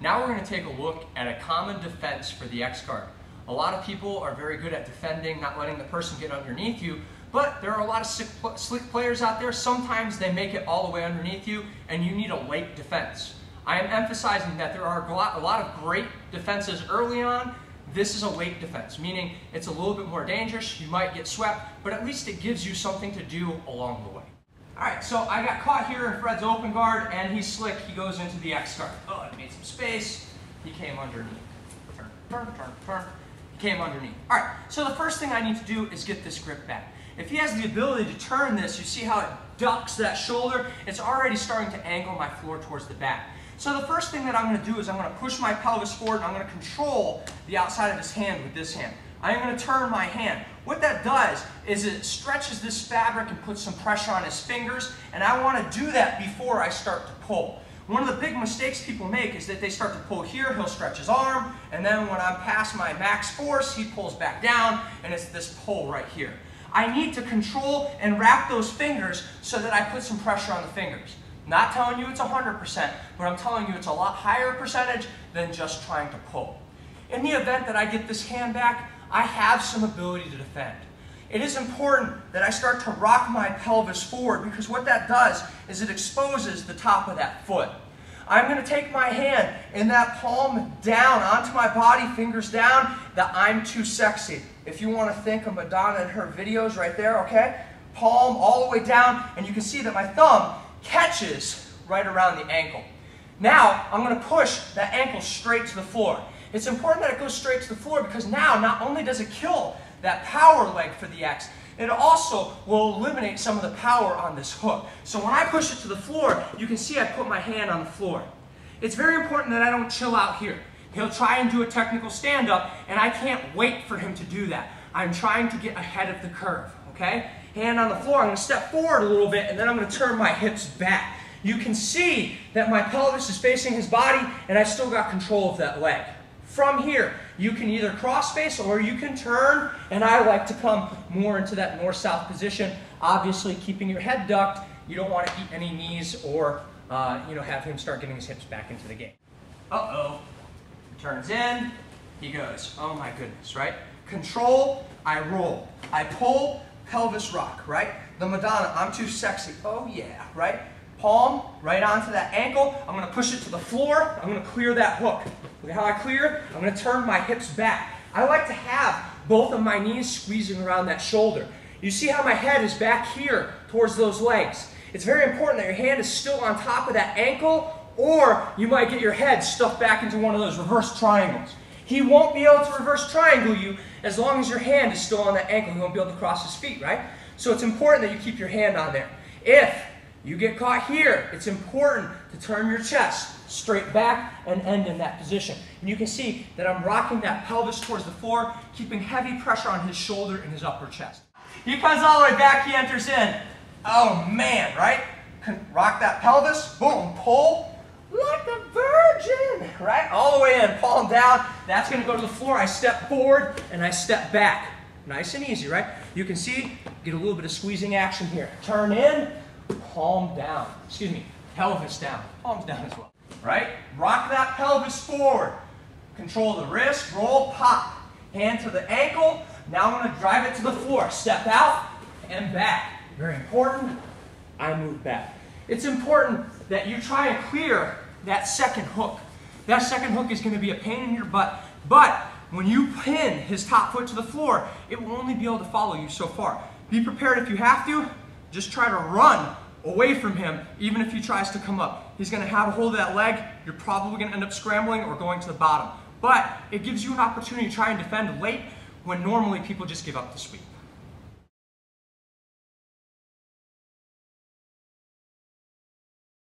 Now we're going to take a look at a common defense for the X guard. A lot of people are very good at defending, not letting the person get underneath you, but there are a lot of slick players out there. Sometimes they make it all the way underneath you and you need a late defense. I am emphasizing that there are a lot of great defenses early on. This is a late defense, meaning it's a little bit more dangerous, you might get swept, but at least it gives you something to do along the way. Alright, so I got caught here in Fred's open guard, and he's slick, he goes into the X guard. Oh, I made some space, he came underneath. Turn, turn, turn, turn. He came underneath. Alright, so the first thing I need to do is get this grip back. If he has the ability to turn this, you see how it ducks that shoulder? It's already starting to angle my floor towards the back. So the first thing that I'm going to do is I'm going to push my pelvis forward and I'm going to control the outside of his hand with this hand. I'm going to turn my hand. What that does is it stretches this fabric and puts some pressure on his fingers, and I want to do that before I start to pull. One of the big mistakes people make is that they start to pull here, he'll stretch his arm, and then when I'm past my max force, he pulls back down, and it's this pull right here. I need to control and wrap those fingers so that I put some pressure on the fingers. Not telling you it's 100%, but I'm telling you it's a lot higher percentage than just trying to pull. In the event that I get this hand back, I have some ability to defend. It is important that I start to rock my pelvis forward, because what that does is it exposes the top of that foot. I'm going to take my hand and that palm down onto my body, fingers down, that I'm too sexy. If you want to think of Madonna and her videos right there, okay? Palm all the way down, and you can see that my thumb catches right around the ankle. Now, I'm going to push that ankle straight to the floor. It's important that it goes straight to the floor because now not only does it kill that power leg for the X, it also will eliminate some of the power on this hook. So when I push it to the floor, you can see I put my hand on the floor. It's very important that I don't chill out here. He'll try and do a technical stand-up, and I can't wait for him to do that. I'm trying to get ahead of the curve, okay? Hand on the floor, I'm going to step forward a little bit, and then I'm going to turn my hips back. You can see that my pelvis is facing his body, and I still got control of that leg. From here, you can either cross face or you can turn, and I like to come more into that north-south position. Obviously, keeping your head ducked, you don't want to eat any knees or have him start getting his hips back into the game. Uh-oh. Turns in, he goes. Oh my goodness, right? Control, I roll. I pull, pelvis rock, right? The Madonna, I'm too sexy. Oh yeah, right? Palm right onto that ankle. I'm going to push it to the floor. I'm going to clear that hook. Look at how I clear. I'm going to turn my hips back. I like to have both of my knees squeezing around that shoulder. You see how my head is back here towards those legs. It's very important that your hand is still on top of that ankle, or you might get your head stuffed back into one of those reverse triangles. He won't be able to reverse triangle you as long as your hand is still on that ankle. He won't be able to cross his feet, right? So it's important that you keep your hand on there. If you get caught here, it's important to turn your chest straight back and end in that position. And you can see that I'm rocking that pelvis towards the floor, keeping heavy pressure on his shoulder and his upper chest. He comes all the way back, he enters in. Oh man, right? Rock that pelvis, boom, pull, like a virgin, right? All the way in, palm down. That's going to go to the floor. I step forward and I step back. Nice and easy, right? You can see, get a little bit of squeezing action here. Turn in, palm down. Excuse me, pelvis down. Palms down as well, right? Rock that pelvis forward. Control the wrist, roll, pop. Hand to the ankle. Now I'm going to drive it to the floor. Step out and back. Very important. I move back. It's important that you try and clear that second hook. That second hook is going to be a pain in your butt, but when you pin his top foot to the floor, it will only be able to follow you so far. Be prepared if you have to. Just try to run away from him, even if he tries to come up. He's going to have a hold of that leg. You're probably going to end up scrambling or going to the bottom. But it gives you an opportunity to try and defend late when normally people just give up the sweep.